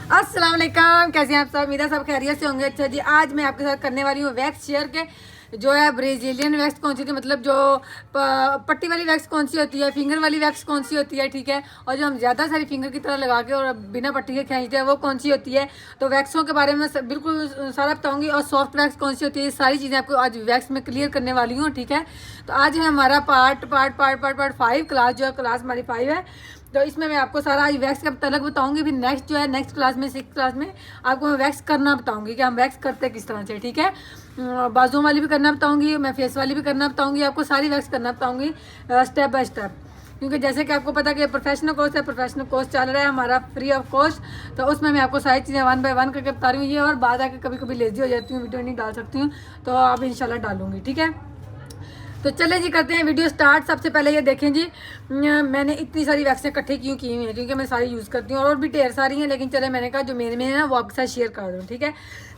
अस्सलाम वालेकुम, कैसे हैं आप सब। उम्मीद है सब खैरियत से होंगे। अच्छा जी, आज मैं आपके साथ करने वाली हूँ वैक्स शेयर के जो है ब्राजीलियन वैक्स कौन सी होती है, मतलब जो पट्टी वाली वैक्स कौन सी होती है, फिंगर वाली वैक्स कौन सी होती है, ठीक है। और जो हम ज़्यादा सारी फिंगर की तरह लगा के और बिना पट्टी के खींचते हैं वो कौन सी होती है। तो वैक्सों के बारे में बिल्कुल सारा बताऊंगी। और सॉफ्ट वैक्स कौन सी होती है, ये सारी चीज़ें आपको आज वैक्स में क्लियर करने वाली हूँ, ठीक है। तो आज है हमारा पार्ट 5 क्लास, जो है क्लास हमारी 5 है। तो इसमें मैं आपको सारा आज वैक्स का तलक बताऊंगी। फिर नेक्स्ट जो है नेक्स्ट क्लास में 6th क्लास में आपको मैं वैक्स करना बताऊंगी कि हम वैक्स करते किस तरह से, ठीक है। बाजुओं वाली भी करना बताऊंगी, मैं फेस वाली भी करना बताऊंगी, आपको सारी वैक्स करना बताऊंगी स्टेप बाय स्टेप। क्योंकि जैसे कि आपको पता कि प्रोफेशनल कोर्स है, प्रोफेशनल कोर्स चल रहा है हमारा फ्री ऑफ कॉस्ट। तो उसमें मैं आपको सारी चीज़ें 1 बाय 1 करके बता रही हूँ। ये और बाद आके कभी कभी लेजी हो जाती हूँ, वीडियो नहीं डाल सकती हूँ, तो अब इंशाल्लाह डालूंगी, ठीक है। तो चले जी, करते हैं वीडियो स्टार्ट। सबसे पहले ये देखें जी, मैंने इतनी सारी वैक्सें इकट्ठी क्यों की हुई हैं, क्योंकि मैं सारी यूज़ करती हूँ और भी ढेर सारी हैं, लेकिन चले मैंने कहा जो मेरे में है ना वो आपके साथ शेयर कर दूँ, ठीक है।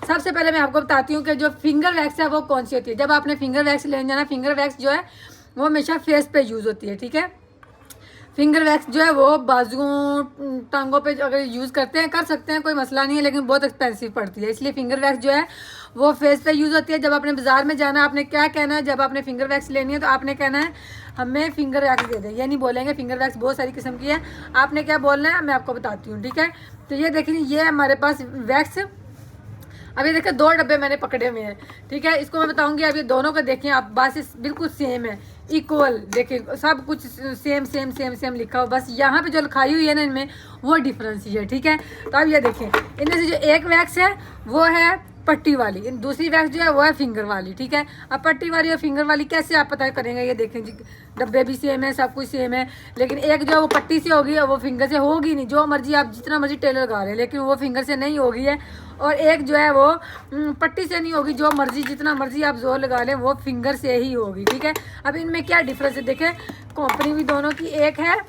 सबसे पहले मैं आपको बताती हूँ कि जो फिंगर वैक्स है वो कौन सी होती है। जब आपने फिंगर वैक्स लेने जाना, फिंगर वैक्स जो है वो हमेशा फेस पे यूज़ होती है, ठीक है। फिंगर वैक्स जो है वो बाजुओं टांगों पे अगर यूज़ करते हैं कर सकते हैं, कोई मसला नहीं है, लेकिन बहुत एक्सपेंसिव पड़ती है। इसलिए फिंगर वैक्स जो है वो फेस पे यूज़ होती है। जब आपने बाजार में जाना, आपने क्या कहना है, जब आपने फिंगर वैक्स लेनी है तो आपने कहना है हमें फिंगर वैक्स दे दें। ये नहीं बोलेंगे, फिंगर वैक्स बहुत सारी किस्म की है, आपने क्या बोलना है मैं आपको बताती हूँ, ठीक है। तो ये देखिए, ये हमारे पास वैक्स, अभी देखिए 2 डब्बे मैंने पकड़े हुए हैं, ठीक है। इसको मैं बताऊंगी, अभी दोनों को देखिए आप, बस बिल्कुल सेम है, इक्वल, देखिए सब कुछ सेम सेम सेम सेम लिखा हो, बस यहाँ पे जो लिखाई हुई है ना इनमें वो डिफरेंस ही है, ठीक है। तो अब ये देखें, इनमें से जो एक वैक्स है वो है पट्टी वाली, इन दूसरी वैक्स जो है वो है फिंगर वाली, ठीक है। अब पट्टी वाली और फिंगर वाली कैसे आप पता करेंगे, ये देखें जी, डब्बे भी सेम है, सब कुछ सेम है, लेकिन एक जो है वो पट्टी से होगी और वो फिंगर से होगी नहीं। जो मर्जी आप जितना मर्जी टेलर लगा रहे हैं, लेकिन वो फिंगर से नहीं होगी है। और एक जो है वो पट्टी से नहीं होगी, जो मर्जी जितना मर्जी आप जोर लगा लें वो फिंगर से ही होगी, ठीक है। अब इनमें क्या डिफरेंस है, देखें कंपनी भी दोनों की एक है,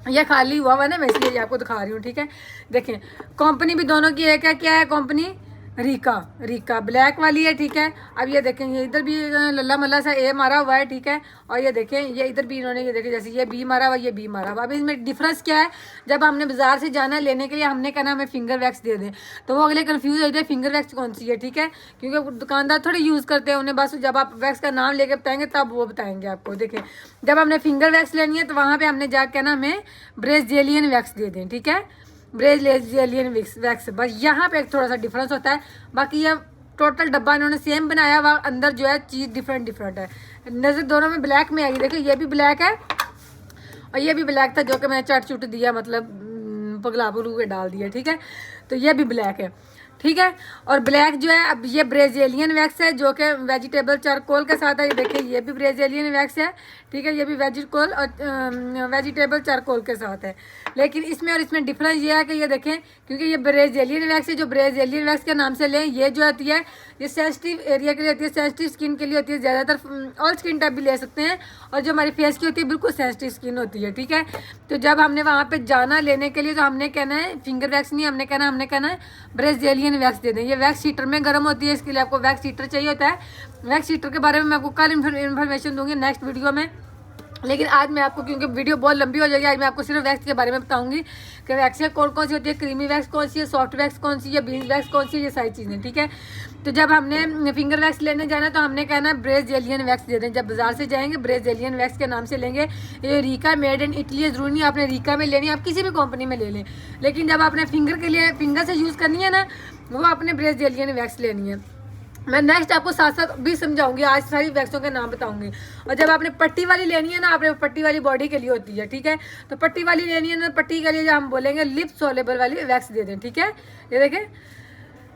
यह खाली हुआ है ना, मैं इसलिए आपको दिखा रही हूँ, ठीक है। देखें कंपनी भी दोनों की एक है, क्या है कंपनी, रीका ब्लैक वाली है, ठीक है। अब ये देखें, ये इधर भी लल्ला मल्ला सा ए मारा हुआ है, ठीक है। और ये देखें, ये इधर भी इन्होंने, ये देखें जैसे ये बी मारा हुआ, ये बी मारा हुआ। अब इसमें डिफरेंस क्या है, जब हमने बाजार से जाना लेने के लिए, हमने कहना हमें फिंगर वैक्स दे दें, तो वो अगले कन्फ्यूज हो जाए फिंगर वैक्स कौन सी है, ठीक है। क्योंकि दुकानदार थोड़ी यूज़ करते हैं, उन्हें बस जब आप वैक्स का नाम लेके बताएंगे तब वो बताएंगे आपको। देखें जब हमने फिंगर वैक्स लेनी है तो वहाँ पर हमने जाकर कहना हमें ब्राजीलियन वैक्स दे दें, ठीक है, ब्राजीलियन वैक्स। बस यहाँ पे एक थोड़ा सा डिफरेंस होता है, बाकी ये टोटल डब्बा इन्होंने सेम बनाया हुआ, अंदर जो है चीज़ डिफरेंट है। नज़र दोनों में ब्लैक में आएगी, देखिए ये भी ब्लैक है और ये भी ब्लैक था, जो कि मैंने चट चुट दिया, मतलब पगला पगलू के डाल दिया, ठीक है। तो ये भी ब्लैक है, ठीक है। और ब्लैक जो है, अब ये ब्राजीलियन वैक्स है जो कि वेजिटेबल चारकोल के साथ है। ये देखिए ये भी ब्राजीलियन वैक्स है, ठीक है, ये भी वेजिटेबल चारकोल के साथ है। लेकिन इसमें और इसमें डिफरेंस ये है कि ये देखें, क्योंकि ये ब्राजीलियन वैक्स है, जो ब्राजीलियन वैक्स के नाम से लें, ये जो होती है ये सेंसिटिव एरिया के लिए होती है, सेंसिटिव स्किन के लिए होती है, ज़्यादातर ऑल स्किन टाइप भी ले सकते हैं। और जो हमारी फेस की होती है बिल्कुल सेंसिटिव स्किन होती है, ठीक है। तो जब हमने वहाँ पे जाना लेने के लिए तो हमने कहना है फिंगर वैक्स नहीं, हमने कहना है ब्राजीलियन वैक्स दे दें। ये वैक्स हीटर में गर्म होती है, इसके लिए आपको वैक्स हीटर चाहिए होता है। वैक्स हीटर के बारे में मैं आपको कल इन्फॉर्मेशन दूंगी नेक्स्ट वीडियो में, लेकिन आज मैं आपको, क्योंकि वीडियो बहुत लंबी हो जाएगी, आज मैं आपको सिर्फ वैक्स के बारे में बताऊंगी कि वैक्सें कौन कौन सी होती है, क्रीमी वैक्स कौन सी है, सॉफ्ट वैक्स कौन सी है, बीन वैक्स कौन सी है, ये सारी चीज़ें, ठीक है। तो जब हमने फिंगर वैक्स लेने जाना तो हमने कहना है ब्राजीलियन वैक्स दे दें। जब बाजार से जाएंगे ब्राजीलियन वैक्स के नाम से लेंगे। ये रीका मेड इन इटली है, ज़रूरी नहीं आपने रीका में लेनी, आप किसी भी कंपनी में ले लें, लेकिन जब आपने फिंगर के लिए फिंगर से यूज़ करनी है ना, वो आपने ब्राजीलियन वैक्स लेनी है। मैं नेक्स्ट आपको साथ साथ भी समझाऊंगी, आज सारी वैक्सों के नाम बताऊंगी। और जब आपने पट्टी वाली लेनी है ना, आपने पट्टी वाली बॉडी के लिए होती है, ठीक है। तो पट्टी वाली लेनी है ना, पट्टी के लिए जो हम बोलेंगे लिप सोलेबल वाली वैक्स दे दें, ठीक है। ये देखें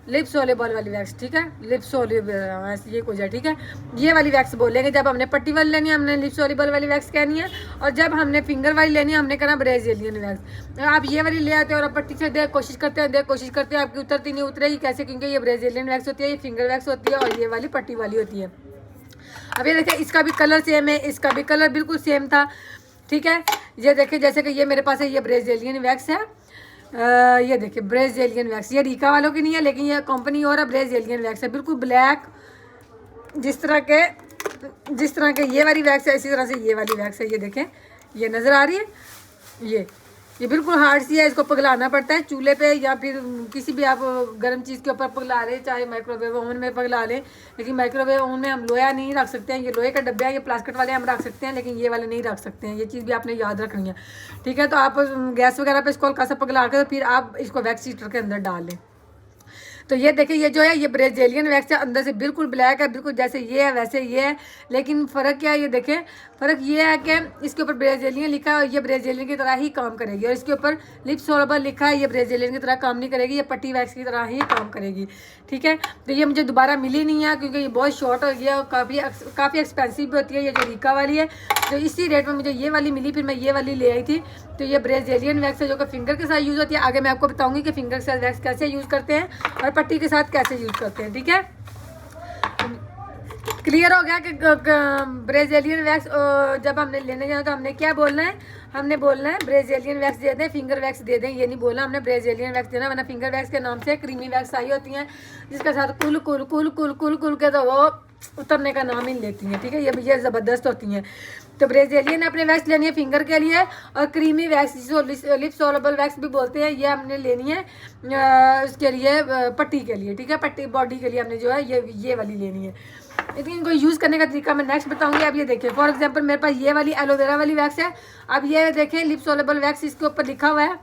लिप सोलेबल वाली वैक्स, ठीक है, लिप सोलेबल ये कुछ है, ठीक है। ये वाली वैक्स बोलेंगे जब हमने पट्टी वाली लेनी है, हमने लिप सोलेबल वाली वैक्स कहनी है। और जब हमने फिंगर वाली लेनी है हमने कहना ब्राजीलियन वैक्स। आप ये वाली ले आते हो और पट्टी से कोशिश करते हैं आपकी उतरती नहीं, उतरेगी कैसे, क्योंकि ये ब्राजीलियन वैक्स होती है, ये फिंगर वैक्स होती है और ये वाली पट्टी वाली होती है। अब ये देखिए इसका भी कलर सेम है, इसका भी कलर बिल्कुल सेम था, ठीक है। ये देखिए जैसे कि ये मेरे पास है, ये ब्राजीलियन वैक्स है, ये देखिए ब्राजीलियन वैक्स, ये रीका वालों की नहीं है, लेकिन ये कंपनी और है, ब्राजीलियन वैक्स है, बिल्कुल ब्लैक, जिस तरह के ये वाली वैक्स है इसी तरह से ये वाली वैक्स है। ये देखें, ये नज़र आ रही है, ये ये बिल्कुल हार्ड सी है, इसको पिघलाना पड़ता है चूल्हे पे या फिर किसी भी आप गर्म चीज़ के ऊपर पिघला रहे, चाहे माइक्रोवेव ओवन में पिघला लें। लेकिन माइक्रोवेव ओवन में हम लोहा नहीं रख सकते हैं, ये लोहे का डब्बा है, ये प्लास्टिक वाले हम रख सकते हैं लेकिन ये वाले नहीं रख सकते हैं। ये चीज़ भी आपने याद रखनी है, ठीक है। तो आप गैस वगैरह पे इसको हल्का सा पिघला कर फिर आप इसको वैक्स हीटर के अंदर डाल लें। तो ये देखिए, ये जो है ये ब्राज़ीलियन वैक्स है, अंदर से बिल्कुल ब्लैक है, बिल्कुल जैसे ये है वैसे ये है। लेकिन फ़र्क क्या है, ये देखें फ़र्क ये है कि इसके ऊपर ब्राज़ीलियन लिखा है और ये ब्राज़ीलियन की तरह ही काम करेगी, और इसके ऊपर लिप सोलेबल लिखा है, ये ब्राज़ीलियन की तरह काम नहीं करेगी, ये पट्टी वैक्स की तरह ही काम करेगी, ठीक है। तो ये मुझे दोबारा मिली नहीं है क्योंकि ये बहुत शॉर्ट हो गया और काफ़ी एक्सपेंसिव भी होती है। ये जो रीका वाली है तो इसी रेट में मुझे ये वाली मिली, फिर मैं ये वाली ले आई थी। तो ये ब्राज़ीलियन वैक्स है जो कि फिंगर के साथ यूज़ होती है। आगे मैं आपको बताऊंगी कि फिंगर के साथ वैक्स कैसे यूज़ करते हैं और पट्टी के साथ कैसे यूज़ करते हैं, ठीक है। क्लियर हो गया कि ब्राज़ीलियन वैक्स जब हमने लेने जाना तो हमने क्या बोलना है, हमने बोलना है ब्राज़ीलियन वैक्स दे दें, फिंगर वैक्स दे दें, ये नहीं बोलना हमने ब्राज़ीलियन वैक्स देना, वरना फिंगर वैक्स के नाम से क्रीमी वैक्स आई होती हैं जिसके साथ कुल कुल कुल कुल कुल कुल के तो वो उतरने का नाम ही लेती हैं, ठीक है। ये ज़बरदस्त होती हैं। तो ब्राज़ीलियन अपने वैक्स लेनी है फिंगर के लिए, और क्रीमी वैक्स जिसको लिप सोलेबल वैक्स भी बोलते हैं ये हमने लेनी है उसके लिए पट्टी के लिए, ठीक है। पट्टी बॉडी के लिए हमने जो है ये वाली लेनी है। लेकिन इनको यूज़ करने का तरीका मैं नेक्स्ट बताऊंगी। अब ये देखिए, फॉर एग्जांपल मेरे पास ये वाली एलोवेरा वाली वैक्स है। अब ये देखें लिप सोलेबल वैक्स इसके ऊपर लिखा हुआ है,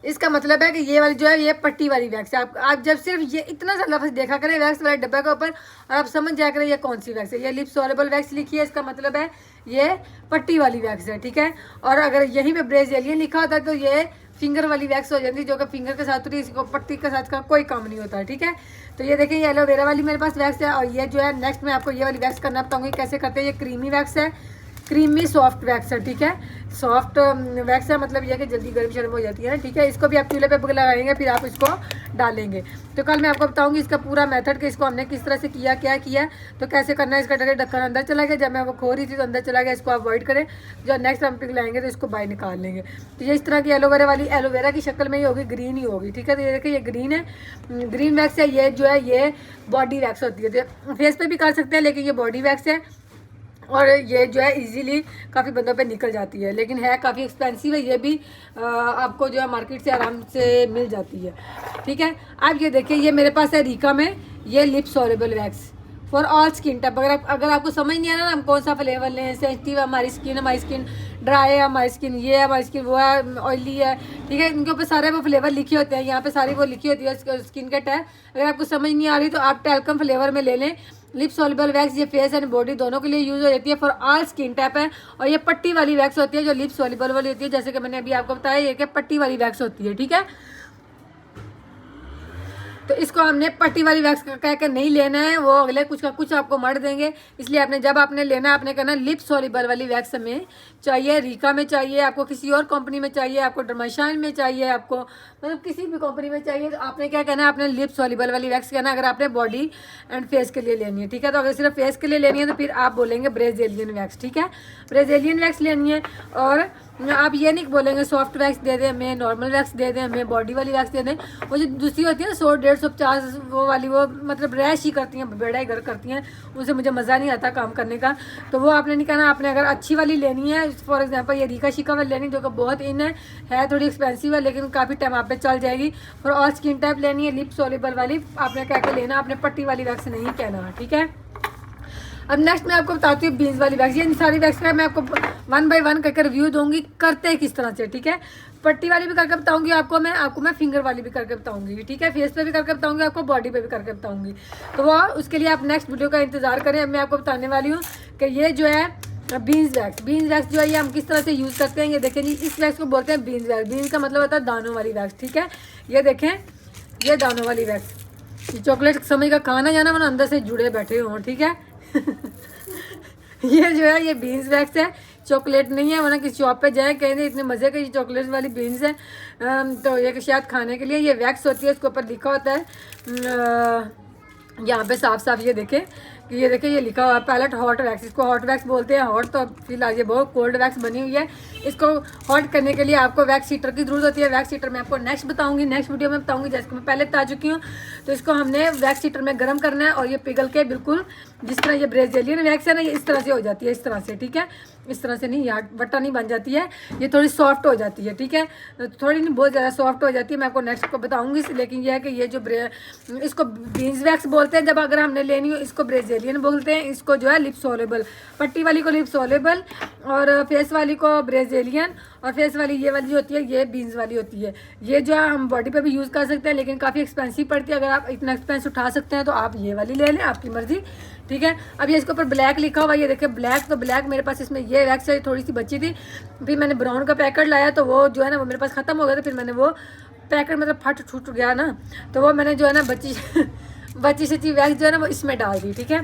इसका मतलब है कि ये वाली जो है ये पट्टी वाली वैक्स है। आप जब सिर्फ ये इतना सा लफ्ज़ देखा करें वैक्स वाले डब्बे के ऊपर और आप समझ जाया करें ये कौन सी वैक्स है। ये लिप सोलेबल वैक्स लिखी है, इसका मतलब है ये पट्टी वाली वैक्स है, ठीक है। और अगर यहीं पे ब्राज़ीलियन लिखा होता है तो ये फिंगर वाली वैक्स हो जाती है, जो कि फिंगर के साथ होती है, इसको पट्टी के साथ का कोई काम नहीं होता है, ठीक है। तो ये देखिए, ये एलोवेरा वाली मेरे पास वैक्स है, और ये जो है नेक्स्ट मैं आपको ये वाली वैक्स करना बताऊंगी कैसे करते हैं। ये क्रीमी वैक्स है, क्रीमी सॉफ्ट वैक्स है, ठीक है। सॉफ्ट वैक्स है मतलब यह कि जल्दी गर्म शर्म हो जाती है ना, ठीक है। इसको भी आप चूल्हे पे लगाएंगे फिर आप इसको डालेंगे। तो कल मैं आपको बताऊंगी इसका पूरा मेथड कि इसको हमने किस तरह से किया, क्या किया, तो कैसे करना है। इसका ढक्कन अंदर चला गया, जब मैं वो खो रही थी तो अंदर चला गया, इसको अवॉइड करें। जब नेक्स्ट हम पिघलाएंगे तो इसको बाहर निकाल लेंगे। तो ये इस तरह की एलोवेरा वाली एलोवेरा की शक्ल में ही होगी, ग्रीन ही होगी, ठीक है। तो ये देखिए, ये ग्रीन है, ग्रीन वैक्स है। ये जो है ये बॉडी वैक्स होती है, तो फेस पे भी कर सकते हैं लेकिन ये बॉडी वैक्स है, और ये जो है इजीली काफ़ी बंदों पे निकल जाती है, लेकिन है काफ़ी एक्सपेंसिव है। ये भी आपको जो है मार्केट से आराम से मिल जाती है, ठीक है। अब ये देखिए, ये मेरे पास है रीका में ये lip soluble wax for all skin type. अगर आपको समझ नहीं आ रहा ना हम कौन सा फ्लेवर लें, सेंसिटिव हमारी स्किन ड्राई है, हमारी स्किन ये है, हमारी स्किन वो है, ऑयली है, ठीक है। इनके ऊपर सारे वो फ्लेवर लिखे होते हैं, यहाँ पे सारी वो लिखी होती है स्किन के टैग। अगर आपको समझ नहीं आ रही तो आप टैल्कम फ्लेवर में ले लें लिप सोलेबल वैक्स। ये फेस एंड बॉडी दोनों के लिए यूज़ हो जाती है, फॉर ऑल स्किन टाइप है। और ये पट्टी वाली वैक्स होती है जो लिप सोलेबल वाली होती है, जैसे कि मैंने अभी आपको बताया ये कि पट्टी वाली वैक्स होती है, ठीक है। तो इसको हमने पट्टी वाली वैक्स कह के नहीं लेना है, वो अगले कुछ का कुछ आपको मर देंगे। इसलिए आपने जब आपने लेना आपने कहना लिप सोलेबल वाली वैक्स हमें चाहिए, रीका में चाहिए, आपको किसी और कंपनी में चाहिए, आपको डर्माशाइन में चाहिए, आपको मतलब किसी भी कंपनी में चाहिए, तो आपने क्या कहना है, आपने लिप सोलेबल वाली वैक्स कहना अगर आपने बॉडी एंड फेस के लिए लेनी है, ठीक है। तो अगर सिर्फ फेस के लिए लेनी है तो फिर आप बोलेंगे ब्राज़ीलियन वैक्स, ठीक है। ब्राज़ीलियन वैक्स लेनी है, और आप ये नहीं बोलेंगे सॉफ्ट वैक्स दे दें हमें, नॉर्मल वैक्स दे दें हमें, बॉडी वाली वैक्स दे दें। वो जो दूसरी होती है 100, 150, 50 वो वाली वो मतलब रैश ही करती हैं, बेड़ा ही घर करती हैं, उनसे मुझे मज़ा नहीं आता काम करने का। तो वो आपने नहीं कहना, आपने अगर अच्छी वाली लेनी है, फॉर एग्जांपल ये रीका शिका वाली लेनी जो कि बहुत इन है थोड़ी एक्सपेंसिव है लेकिन काफ़ी टाइम आप पे चल जाएगी। फॉर ऑल स्किन टाइप लेनी है लिप सोलेबल वाली, आपने कह के लेना, आपने पट्टी वाली वैक्स नहीं कहना, ठीक है। अब नेक्स्ट मैं आपको बताती हूँ बीन्स वाली वैक्स। ये सारी वैक्स का मैं आपको 1 बाय 1 करके रिव्यू दूंगी करते हैं किस तरह से, ठीक है। पट्टी वाली भी करके बताऊंगी आपको मैं फिंगर वाली भी करके बताऊंगी, ठीक है। फेस पे भी करके बताऊंगी आपको, बॉडी पे भी करके बताऊंगी। तो वो उसके लिए आप नेक्स्ट वीडियो का इंतजार करें। अब मैं आपको बताने वाली हूँ कि ये जो है बीन्स वैक्स जो है ये हम किस तरह से यूज़ करते हैं। ये देखें जी, इस वैक्स को बोलते हैं बीन्स वैक्स। बीन्स का मतलब होता है दानों वाली वैक्स, ठीक है। ये देखें, ये दानों वाली वैक्स, ये चॉकलेट समझ का खाना जाना वरना अंदर से जुड़े बैठे हों, ठीक है। ये जो है ये बीन्स वैक्स है, चॉकलेट नहीं है, वरना किसी शॉप पे जाए कहेंगे इतने मज़े का ये चॉकलेट वाली बीन्स है। तो ये शायद खाने के लिए ये वैक्स होती है, इसके ऊपर लिखा होता है यहाँ पे साफ साफ ये देखें कि ये देखें ये लिखा हुआ है पैलेट हॉट वैक्स। इसको हॉट वैक्स बोलते हैं। हॉट तो फिलहाल ये बहुत कोल्ड वैक्स बनी हुई है। इसको हॉट करने के लिए आपको वैक्स हीटर की जरूरत होती है। वैक्स हीटर मैं आपको नेक्स्ट बताऊंगी, नेक्स्ट वीडियो में बताऊंगी, जैसे मैं पहले बता चुकी हूँ। तो इसको हमने वैक्स हीटर में गर्म करना है और ये पिघल के बिल्कुल जिस तरह ये ब्राज़ीलियन वैक्स है ना, ये इस तरह से हो जाती है, इस तरह से, ठीक है। इस तरह से नहीं, यहाँ वट्टा नहीं बन जाती है, ये थोड़ी सॉफ्ट हो जाती है, ठीक है, थोड़ी नहीं बहुत ज़्यादा सॉफ्ट हो जाती है। मैं आपको नेक्स्ट को बताऊंगी। लेकिन ये है कि ये जो इसको बीन्स वैक्स बोलते हैं जब अगर हमने लेनी हो, इसको ब्रेजिलियन बोलते हैं, इसको जो है लिप सोलेबल, पट्टी वाली को लिप सोलेबल और फेस वाली को ब्रेजिलियन, और फेस वाली ये वाली जो होती है ये बीन्स वाली होती है। ये जो है हम बॉडी पे भी यूज़ कर सकते हैं, लेकिन काफ़ी एक्सपेंसिव पड़ती है। अगर आप इतना एक्सपेंस उठा सकते हैं तो आप ये वाली ले लें, आपकी मर्जी, ठीक है। अब ये इसके ऊपर ब्लैक लिखा हुआ, ये देखिए ब्लैक, तो ब्लैक मेरे पास इसमें ये वैक्स है थोड़ी सी बची थी, फिर मैंने ब्राउन का पैकेट लाया तो वो जो है ना वो मेरे पास ख़त्म हो गया था, फिर मैंने वो पैकेट मतलब फट छूट गया ना, तो वो मैंने जो है ना बची सची वैक्स जो है ना वो इसमें डाल दी, ठीक है।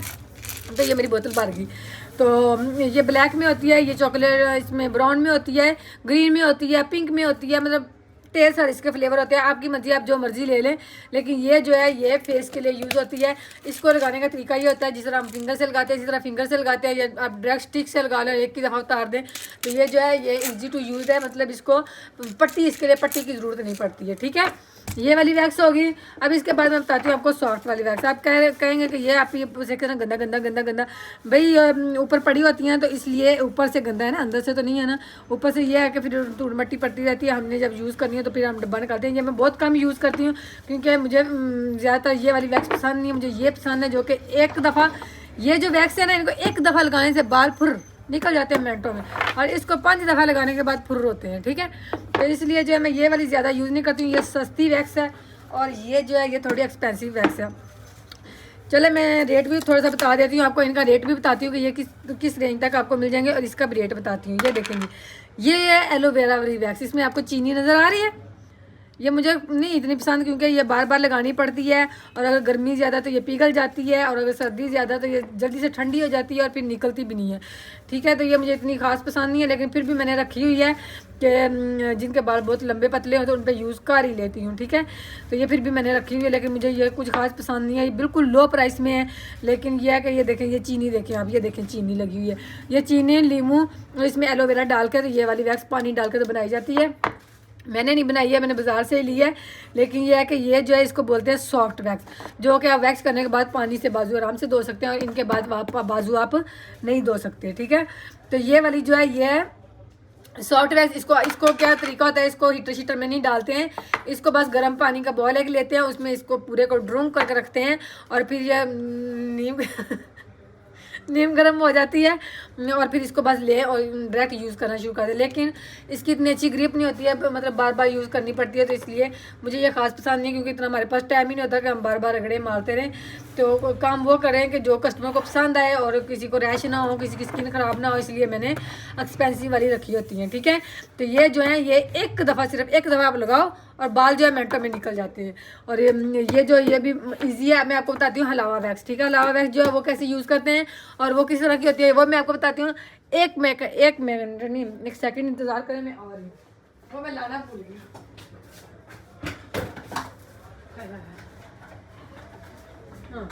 तो ये मेरी बोतल भर गई। तो ये ब्लैक में होती है, ये चॉकलेट इसमें ब्राउन में होती है, ग्रीन में होती है, पिंक में होती है, मतलब ढेर सारे इसके फ्लेवर होते हैं, आपकी मर्जी, आप जो मर्जी ले लें। लेकिन ये जो है ये फेस के लिए यूज़ होती है। इसको लगाने का तरीका ये होता है जिस तरह हम फिंगर से लगाते हैं, इसी तरह फिंगर से लगाते हैं, या आप डायरेक्ट स्टिक से लगा लें, एक की दफ़ा उतार दें। तो ये जो है ये इजी टू यूज़ है, मतलब इसको पट्टी, इसके लिए पट्टी की ज़रूरत नहीं पड़ती है, ठीक है। ये वाली वैक्स होगी। अब इसके बाद मैं बताती हूँ आपको सॉफ्ट वाली वैक्स। आप कहेंगे कि ये आप ये से कहना गंदा गंदा गंदा गंदा, भाई ऊपर पड़ी होती हैं तो इसलिए ऊपर से गंदा है ना, अंदर से तो नहीं है ना। ऊपर से ये है कि फिर धूल मट्टी पड़ती रहती है, हमने जब यूज़ करनी है तो फिर हम डब्बा निकालते हैं। ये मैं बहुत कम यूज़ करती हूँ क्योंकि मुझे ज़्यादातर ये वाली वैक्स पसंद नहीं है। मुझे ये पसंद है जो कि एक दफ़ा, ये जो वैक्स है ना इनको एक दफ़ा लगाने से बाल फुर निकल जाते हैं मिनटों में, और इसको 5 दफ़ा लगाने के बाद फुर होते हैं, ठीक है। तो इसलिए जो है मैं ये वाली ज़्यादा यूज़ नहीं करती हूँ। ये सस्ती वैक्स है और ये जो है ये थोड़ी एक्सपेंसिव वैक्स है। चले मैं रेट भी थोड़ा सा बता देती हूँ आपको, इनका रेट भी बताती हूँ कि ये किस रेंज तक आपको मिल जाएंगे, और इसका भी रेट बताती हूँ। ये देखेंगे, ये है एलोवेरा वाली वैक्स, इसमें आपको चीनी नज़र आ रही है। ये मुझे नहीं इतनी पसंद क्योंकि ये बार बार लगानी पड़ती है, और अगर गर्मी ज़्यादा तो ये पिघल जाती है, और अगर सर्दी ज़्यादा तो ये जल्दी से ठंडी हो जाती है और फिर निकलती भी नहीं है, ठीक है। तो ये मुझे इतनी खास पसंद नहीं है, लेकिन फिर भी मैंने रखी हुई है कि जिनके बाल बहुत लंबे पतले हो तो उन पर यूज़ कर ही लेती हूँ, ठीक है। तो ये फिर भी मैंने रखी हुई है, लेकिन मुझे ये कुछ खास पसंद नहीं है। ये बिल्कुल लो प्राइस में है, लेकिन यह है कि ये देखें, ये चीनी देखें आप, ये देखें चीनी लगी हुई है। ये चीनी, लीमू और इसमें एलोवेरा डाल के, तो ये वाली वैक्स पानी डाल के तो बनाई जाती है। मैंने नहीं बनाई है, मैंने बाज़ार से ही ली है। लेकिन ये है कि ये जो है इसको बोलते हैं सॉफ्ट वैक्स, जो कि आप वैक्स करने के बाद पानी से बाजू आराम से धो सकते हैं, और इनके बाद बाजू आप नहीं धो सकते, ठीक है। तो ये वाली जो है ये है सॉफ्ट वैक्स। इसको क्या तरीका होता है, इसको हीटर शीटर में नहीं डालते हैं, इसको बस गर्म पानी का बॉयल एक लेते हैं, उसमें इसको पूरे को ड्रूम करके रखते हैं, और फिर ये नीम गर्म हो जाती है, और फिर इसको बस ले और डायरेक्ट यूज़ करना शुरू कर दे। लेकिन इसकी इतनी अच्छी ग्रिप नहीं होती है, मतलब बार बार यूज़ करनी पड़ती है, तो इसलिए मुझे ये खास पसंद नहीं, क्योंकि इतना हमारे पास टाइम ही नहीं होता कि हम बार बार रगड़े मारते रहें। तो काम वो करें कि जो कस्टमर को पसंद आए और किसी को रैश ना हो, किसी की स्किन ख़राब ना हो, इसलिए मैंने एक्सपेंसिव वाली रखी होती हैं, ठीक है। तो ये जो है ये एक दफ़ा, सिर्फ एक दफ़ा आप लगाओ और बाल जो है मिनटों में निकल जाते हैं। और ये भी ईजी है। मैं आपको बताती हूँ हलावा वैक्स, ठीक है। हलावा वैक्स जो है वो कैसे यूज़ करते हैं और वो किस तरह की होती है वो मैं आपको बताती हूँ। एक मिनट नहीं, एक सेकंड इंतज़ार करें, मैं आ रही हूँ, वो मैं लाना भूल गई। हाँ,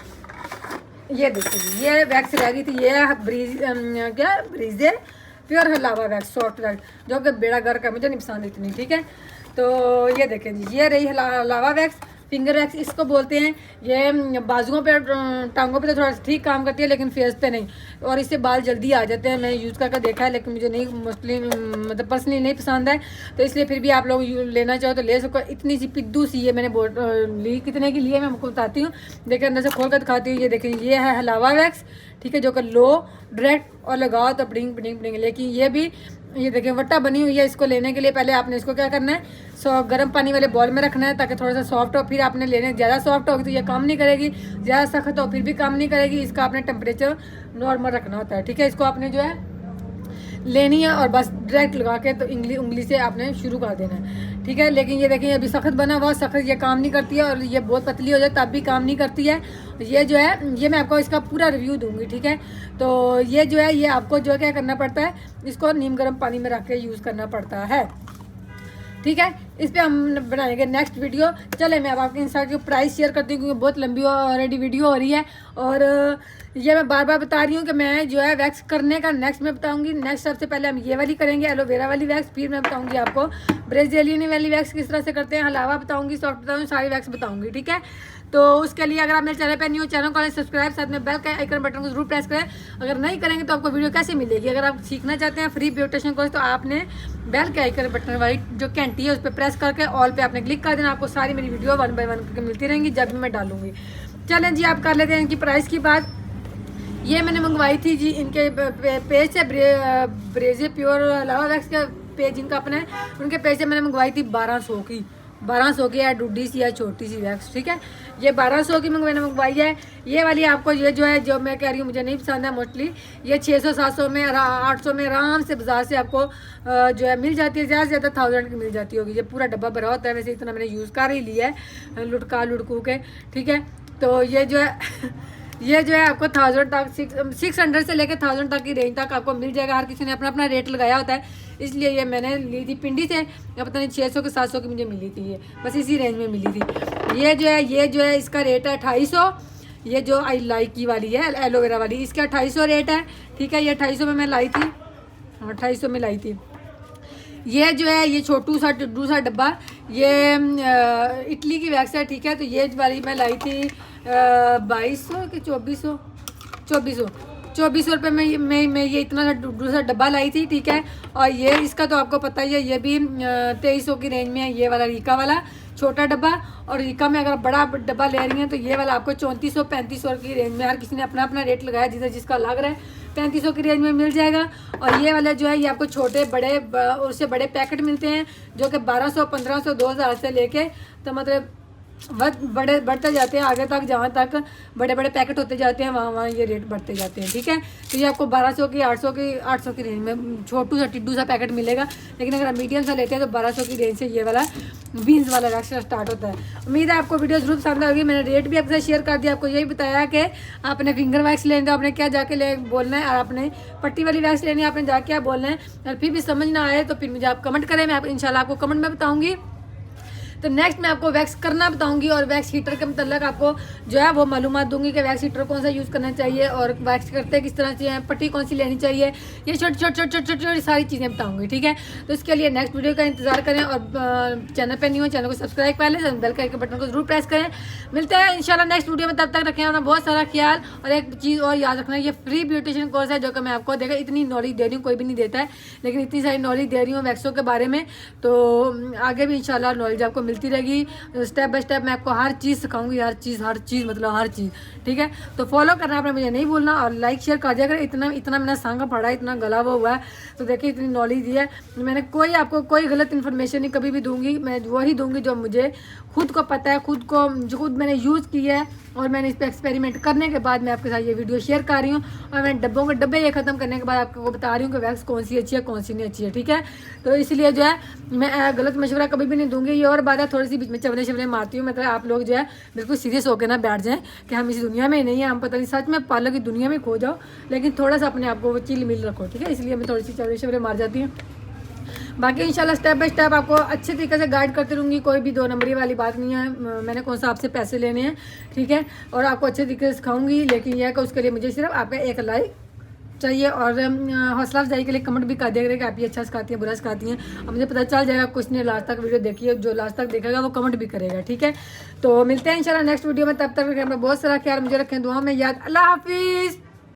ये देखिए ये वैक्स रह गई थी, ये ब्रीजे प्योर हलावा वैक्स, सॉफ्ट वैक्स, जो कि बेड़ा गर्क है, मुझे नहीं पसंद इतनी, ठीक है। तो ये देखें जी, ये रही हलावा वैक्स, फिंगर वैक्स इसको बोलते हैं। ये बाजुओं पे, टांगों पे तो थोड़ा ठीक काम करती है, लेकिन फेस पे नहीं, और इससे बाल जल्दी आ जाते हैं। मैं यूज़ करके देखा है, लेकिन मुझे नहीं, मोस्टली मतलब पर्सनली नहीं पसंद है, तो इसलिए फिर भी आप लोग लेना चाहो तो ले सको। इतनी सी पिद्दू सी ये मैंने ली, कितने की ली है मैं आपको बताती हूँ। देखिए अंदर से खोल कर दिखाती हूँ। ये देखें, ये है हलावा वैक्स, ठीक है, जो कि लो डायरेक्ट और लगाओ तो ब्डिंग ब्डिंग ब्डिंग। लेकिन ये भी, ये देखें वट्टा बनी हुई है। इसको लेने के लिए पहले आपने इसको क्या करना है, गर्म पानी वाले बॉल में रखना है ताकि थोड़ा सा सॉफ्ट हो। फिर आपने लेने, ज़्यादा सॉफ्ट होगी तो ये काम नहीं करेगी, ज़्यादा सख्त हो फिर भी काम नहीं करेगी। इसका आपने टेम्परेचर नॉर्मल रखना होता है, ठीक है। इसको आपने जो है लेनी है और बस डायरेक्ट लगा के तो उंगली से आपने शुरू कर देना है, ठीक है। लेकिन ये देखें अभी सख्त बना हुआ, सख्त ये काम नहीं करती है, और ये बहुत पतली हो जाए तब भी काम नहीं करती है। ये जो है ये मैं आपको इसका पूरा रिव्यू दूंगी, ठीक है। तो ये जो है ये आपको जो है क्या करना पड़ता है, इसको नीम गर्म पानी में रख के यूज़ करना पड़ता है, ठीक है। इस पे हम बनाएंगे नेक्स्ट वीडियो। चले मैं अब आपके इंस्टा की प्राइस शेयर करती हूँ क्योंकि बहुत लंबी ऑलरेडी वीडियो हो रही है, और ये मैं बार बार बता रही हूँ कि मैं जो है वैक्स करने का नेक्स्ट में बताऊँगी। नेक्स्ट सबसे पहले हम ये वाली करेंगे एलोवेरा वाली वैक्स, फिर मैं बताऊँगी आपको ब्राज़ीलियन वाली वैक्स किस तरह से करते हैं, हलावा बताऊँगी, सॉफ्ट बताऊँगी, सारी वैक्स बताऊँगी, ठीक है। तो उसके लिए अगर आप मेरे चैनल पर न्यू चैनल को सब्सक्राइब, साथ में बेल का आइकन बटन को जरूर प्रेस करें। अगर नहीं करेंगे तो आपको वीडियो कैसे मिलेगी। अगर आप सीखना चाहते हैं फ्री ब्यूटिशियन कोर्स तो आपने बेल के आइकन बटन वाली जो घंटी है उस पर प्रेस करके ऑल पे आपने क्लिक कर देना। आपको सारी मेरी वीडियो 1 बाय 1 करके मिलती रहेंगी जब भी मैं डालूंगी। चलें जी, आप कर लेते हैं इनकी प्राइस की बात। ये मैंने मंगवाई थी जी इनके पेज से, ब्रेजे प्योर लावा वैक्स का पेज इनका अपना है, उनके पेज से मैंने मंगवाई थी 1200 की है, डुड्डी सी है, छोटी सी वैक्स, ठीक है। ये 1200 की मैंने मंगवाई है। ये वाली आपको ये जो है, जो मैं कह रही हूँ मुझे नहीं पसंद है मोस्टली, ये 600-700 में 800 में आराम से बाजार से आपको जो है मिल जाती है। ज़्यादा से ज़्यादा 1000 की मिल जाती होगी। ये पूरा डब्बा भरा होता है, वैसे इतना मैंने यूज़ कर ही लिया है लुटकू के, ठीक है। तो ये जो है ये जो है आपको 1000 तक 600 से लेकर 1000 तक की रेंज तक आपको मिल जाएगा। हर किसी ने अपना अपना रेट लगाया होता है, इसलिए ये मैंने ली थी पिंडी से, या पता नहीं 600 के 700 की मुझे मिली थी, ये बस इसी रेंज में मिली थी। ये जो है इसका रेट है 250। ये जो आई लाइक की वाली है एलोवेरा वाली, इसका 250 रेट है, ठीक है। ये 250 में मैं लाई थी, 250 में लाई थी। ये जो है ये छोटू सा डब्बा, ये इटली की वैक्स है, ठीक है। तो ये वाली मैं लाई थी 2200 कि 2400 रुपये में मैं ये इतना सा डब्बा लाई थी, ठीक है। और ये इसका तो आपको पता ही है, ये भी 2300 की रेंज में है, ये वाला रीका वाला छोटा डब्बा। और रीका में अगर बड़ा डब्बा ले रही हैं तो ये वाला आपको 3400-3500 की रेंज में, हर किसी ने अपना अपना रेट लगाया, जिसका लग रहा है 3500 की रेंज में मिल जाएगा। और ये वाला जो है ये आपको छोटे बड़े उससे बड़े पैकेट मिलते हैं, जो कि 1200-1500 2000 से लेके तो मतलब बढ़ते जाते हैं आगे तक, जहाँ तक बड़े बड़े पैकेट होते जाते हैं वहाँ ये रेट बढ़ते जाते हैं, ठीक है। तो ये आपको 1200 की 800 की रेंज में छोटू सा टिड्डू सा पैकेट मिलेगा। लेकिन अगर आप मीडियम सा लेते हैं तो 1200 की रेंज से ये वाला बीन्स वाला वैक्स स्टार्ट होता है। उम्मीद है आपको वीडियो जरूर पसंद आएगी। मैंने रेट भी आपके साथ शेयर कर दिया, आपको यही बताया कि आपने फिंगर वैक्स लेने तो आपने क्या जाके बोलना है, और आपने पट्टी वाली वैक्स लेनी है आपने जाके क्या बोलना है। और फिर भी समझ ना आए तो फिर मुझे आप कमेंट करें, मैं इंशाल्लाह आपको कमेंट में बताऊँगी। तो नेक्स्ट मैं आपको वैक्स करना बताऊंगी, और वैक्स हीटर के मतलब आपको जो है वो मालूमात दूंगी कि वैक्स हीटर कौन सा यूज़ करना चाहिए और वैक्स करते किस तरह से हैं, पट्टी कौन सी लेनी चाहिए, ये छोटी सारी चीज़ें बताऊंगी, ठीक है। तो इसके लिए नेक्स्ट वीडियो का इंतजार करें, और चैनल पर नहीं हो चैनल को सब्सक्राइब कर लें, बेल के बटन को जरूर प्रेस करें। मिलते हैं इंशाल्लाह नेक्स्ट वीडियो में, तब तक रखें अपना बहुत सारा ख्याल। और एक चीज़ और याद रखना, ये फ्री ब्यूटिशियन कोर्स है जो कि मैं आपको देखा इतनी नॉलेज दे रही हूँ, कोई भी नहीं देता है, लेकिन इतनी सारी नॉलेज दे रही हूँ वैक्सों के बारे में। तो आगे भी इंशाल्लाह नॉलेज आपको मिलती रहेगी। स्टेप बाय स्टेप मैं आपको हर चीज़ सिखाऊंगी, हर चीज़ मतलब हर चीज़, ठीक है। तो फॉलो करना आपने मुझे नहीं भूलना, और लाइक शेयर कर दिया करें। इतना मैंने सांगा पढ़ा, इतना गला वो हुआ है, तो देखिए इतनी नॉलेज दी है मैंने। आपको कोई गलत इन्फॉर्मेशन नहीं कभी भी दूंगी, मैं वही दूंगी जो मुझे खुद को पता है, जो खुद मैंने यूज़ किया है, और मैंने इस पर एक्सपेरिमेंट करने के बाद मैं आपके साथ ये वीडियो शेयर कर रही हूँ। और मैंने डब्बे ये ख़त्म करने के बाद आपको बता रही हूँ कि वैक्स कौन सी अच्छी है कौन सी नहीं अच्छी है, ठीक है। तो इसलिए जो है मैं गलत मशवरा कभी भी नहीं दूंगी। ये और बात है, थोड़ी सी बीच में चवने मारती हूँ, मतलब आप लोग जो है बिल्कुल सीरियस होकर ना बैठ जाएँ कि हम इस दुनिया में ही नहीं है, हम पता नहीं सच में पार्लर की दुनिया में खो जाओ, लेकिन थोड़ा सा अपने आप को वो चिल मिल रखो, ठीक है। इसलिए मैं थोड़ी सी चवने मार जाती हूँ। बाकी इंशाल्लाह स्टेप बाय स्टेप आपको अच्छे तरीके से गाइड करती रहूँगी, कोई भी 2 नंबरी वाली बात नहीं है। मैंने कौन सा आपसे पैसे लेने हैं, ठीक है, और आपको अच्छे तरीके से सिखाऊंगी। लेकिन यह है कि उसके लिए मुझे सिर्फ आपका एक लाइक चाहिए, और हौसला अफजाई के लिए कमेंट भी कर दिया करें कि आप ये अच्छा सिखाती हैं बुरा सिखाती हैं, और मुझे पता चल जाएगा कुछ ने लास्ट तक वीडियो देखी है, जो लास्ट तक देखेगा वो कमेंट भी करेगा, ठीक है। तो मिलते हैं इंशाल्लाह नेक्स्ट वीडियो में, तब तक रखें बहुत सारा ख्याल, मुझे रखें दुआ में याद। अल्लाह हाफिज़।